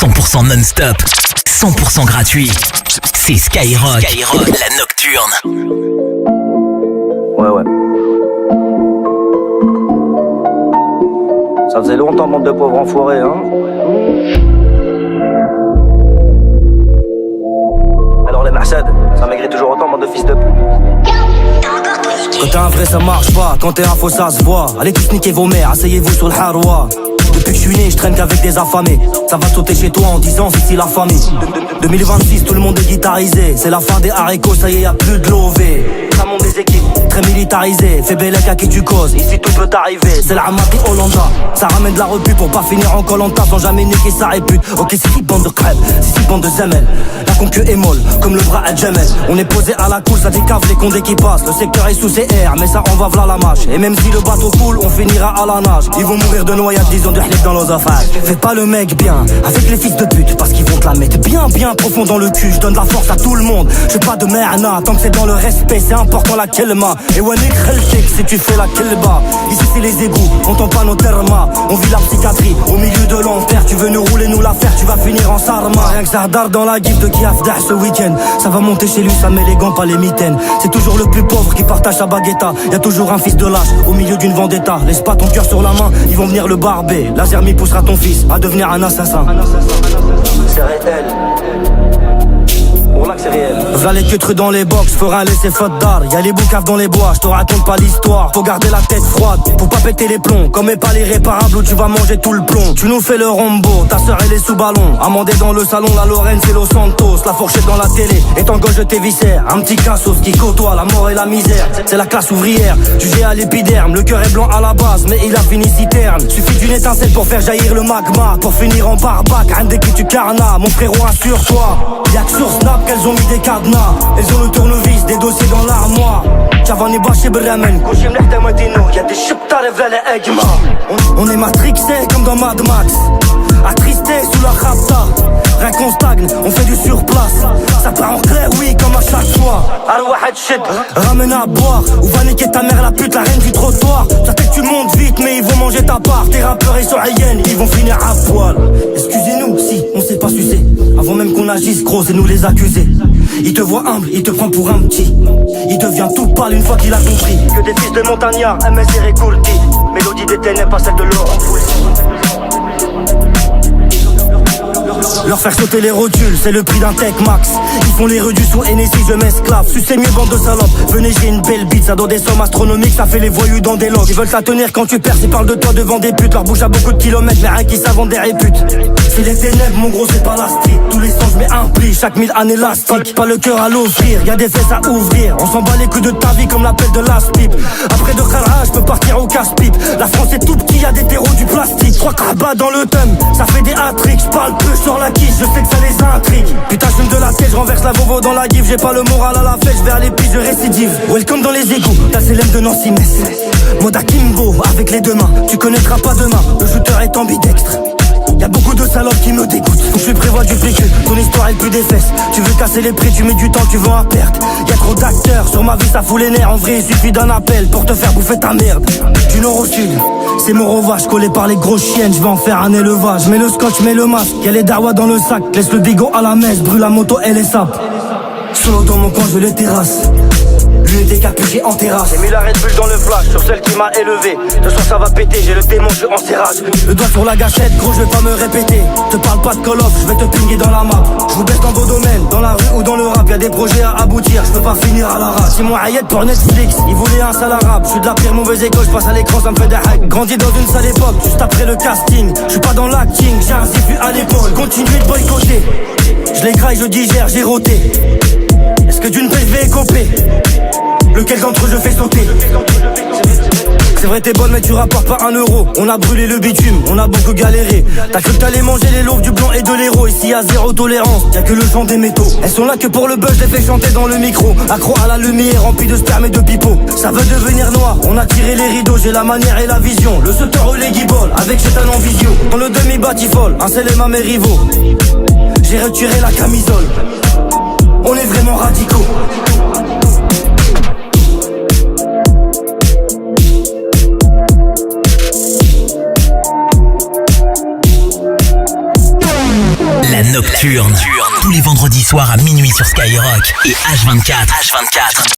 100% non-stop, 100% gratuit. C'est Skyrock, la nocturne. Ouais. Ça faisait longtemps, bande de pauvres enfoirés, hein. Alors les Mahsad, ça maigrit toujours autant, bande de fils de pute. Quand t'es un vrai ça marche pas, quand t'es un faux ça se voit. Allez tous niquer vos mères, asseyez-vous sur le harwa. Depuis que je suis né, je traîne qu'avec des affamés. Ça va sauter chez toi en disant c'est si la famille. 2026, tout le monde est guitarisé. C'est la fin des haricots, ça y est, y'a plus de lové. Ça monte des équipes, très militarisées. Fais bellec à qui tu causes, ici tout peut arriver. C'est la Amati Hollanda, ça ramène de la repu pour pas finir en Koh-Lanta sans jamais niquer sa répute. Ok, c'est si bande de crêpes, c'est si bande de zemel. La concu est molle, comme le bras à Jamel. On est posé à la course, ça décave les condés qui passent. Le secteur est sous CR, mais ça on va v'là la mâche. Et même si le bateau coule, on finira à la nage. Ils vont mourir de noyade, disons de hlib dans l'osophage. Fais pas le mec bien, avec les fils de pute, parce qu'ils vont te la mettre bien profond dans le cul. Je donne la force à tout le monde, j'ai pas de merna. Tant que c'est dans le respect, c'est important la kelma. Et wanik kheltek si tu fais la kelba. Ici c'est les égouts, on tend pas nos termas. On vit la psychiatrie, au milieu de l'enfer. Tu veux nous rouler, nous la faire, tu vas finir en sarma. Rien que ça darde dans la gifle de qui afdah ce week-end. Ça va monter chez lui, ça met les gants, pas les mitaines. C'est toujours le plus pauvre qui partage sa baguetta. Y'a toujours un fils de lâche, au milieu d'une vendetta. Laisse pas ton cœur sur la main, ils vont venir le barber. La Zermi poussera ton fils à devenir un assassin. C'est réel. Pour là que c'est réel. V'là les queutres dans les box, fera un laisser faute d'art. Y'a les boucaves dans les bois, j'te raconte pas l'histoire. Faut garder la tête froide, pour pas péter les plombs. Comme est pas l'irréparable où tu vas manger tout le plomb. Tu nous fais le rombo, ta sœur elle est sous ballon. Amandé dans le salon, la Lorraine c'est Los Santos. La fourchette dans la télé, et ton gauche je tes viscères. Un petit cassos qui côtoie la mort et la misère. C'est la classe ouvrière, jugé à l'épiderme. Le cœur est blanc à la base, mais il a fini citerne. Suffit d'une étincelle pour faire jaillir le magma. Pour finir en barbac, un dès qui tu carnas. Mon frérot assure-toi, y'a que sur Snap qu'elles ont mis des cadenas. Elles ont le tournevis, des dossiers dans l'armoire. Chavani baché bramen, Kouchim l'ehta matino. Y'a des chiptar et v'là les egma. On est matrixé comme dans Mad Max, attristé sous la rapta. Rien qu'on stagne, on fait du surplace. Ça part en clair, oui, comme à chaque fois. Arwahed shit. Ramène à boire, ou va niquer ta mère la pute, la reine du trottoir. Ça fait que tu montes vite, mais ils vont manger ta part. Tes rappeurs et sur hyène, ils vont finir à poil. Excusez-nous si on sait pas sucer. Avant même qu'on agisse, gros, c'est nous les accusés. Il te voit humble, il te prend pour un petit. Il devient tout pâle une fois qu'il a compris Que des fils de montagnards, MS et Récoulti. Mélodie des ténèbres, pas celle de l'or. Leur faire sauter les rotules, c'est le prix d'un Tech Max. Ils font les rues du sous Hennessy, je m'esclave. Sucez mieux bande de salopes, venez j'ai une belle bite. Ça donne des sommes astronomiques, ça fait les voyous dans des logs. Ils veulent la tenir quand tu perds, ils parlent de toi devant des putes. Leur bouche a beaucoup de kilomètres, mais rien qui s'invente des réputes. C'est les ténèbres, mon gros c'est pas la street. Tous les sens je mets un pli, chaque 1000 années élastique. Pas le cœur à l'offrir, y'a des fesses à ouvrir. On s'en bat les coups de ta vie comme l'appel de l'as-pipe. Après de Khalra, je peux partir au casse-pipe. La France est tout petit, y'a des terreaux du plastique. 3 crabats dans le thème, ça fait des hat-tricks. J'parle peu, j'sors la quiche, je sais que ça les intrigue. Putain j'fume de la tête, je renverse la vovo dans la gifle. J'ai pas le moral à la fête, j'vais à l'épice, je récidive. Welcome dans les égouts, t'as CLM de Nancy Metz. Mode Kimbo, avec les deux mains, tu connaîtras pas demain. Le shooter est ambidextre. Y'a beaucoup de salopes qui me dégoûtent. Faut que je prévois du fric, ton histoire elle pue des fesses. Tu veux casser les prix, tu mets du temps, tu vends à perte. Y'a trop d'acteurs, sur ma vie ça fout les nerfs. En vrai il suffit d'un appel pour te faire bouffer ta merde. Du nord au sud, c'est mon vache collé par les grosses chiennes. Je vais en faire un élevage, mets le scotch, mets le masque. Y'a les darwa dans le sac, laisse le bigot à la messe. Brûle la moto et les sapes. Solo dans mon coin je les terrasse. Lui était capuché en terrasse. J'ai mis la Red Bull dans le flash, sur celle qui m'a élevé. Ce soir ça va péter, j'ai le démon, je suis en serrage. Le doigt sur la gâchette, gros je vais pas me répéter. Te parle pas de Call of, je vais te pinguer dans la map. Je vous baisse dans vos domaines, dans la rue ou dans le rap. Y'a des projets à aboutir, je peux pas finir à la rage. C'est mon Hayat pour Netflix, il voulait un sale arabe. Je suis de la pire mauvaise école, je passe à l'écran, ça me fait des hacks. Grandi dans une sale époque, juste après le casting. Je suis pas dans l'acting, j'ai un zipu à l'épaule. Continuez de boycotter, je les graille, je digère, j'ai roté. Est-ce que d'une paix je vais écoper? Lequel d'entre eux je fais sauter? C'est vrai t'es bonne mais tu rapportes pas 1 euro. On a brûlé le bitume, on a beaucoup galéré. T'as cru que t'allais manger les loaves du blanc et de l'héros. Ici y'a zéro tolérance, y'a que le chant des métaux. Elles sont là que pour le buzz, je les fais chanter dans le micro. Accro à la lumière, rempli de sperme et de pipeaux. Ça veut devenir noir, on a tiré les rideaux. J'ai la manière et la vision, le sauteur ou les guibolles. Avec cet en visio, dans le demi-batifol. Un seul et mes rivaux. J'ai retiré la camisole. On est vraiment radicaux. La Nocturne. Tous les vendredis soirs à minuit sur Skyrock et H24.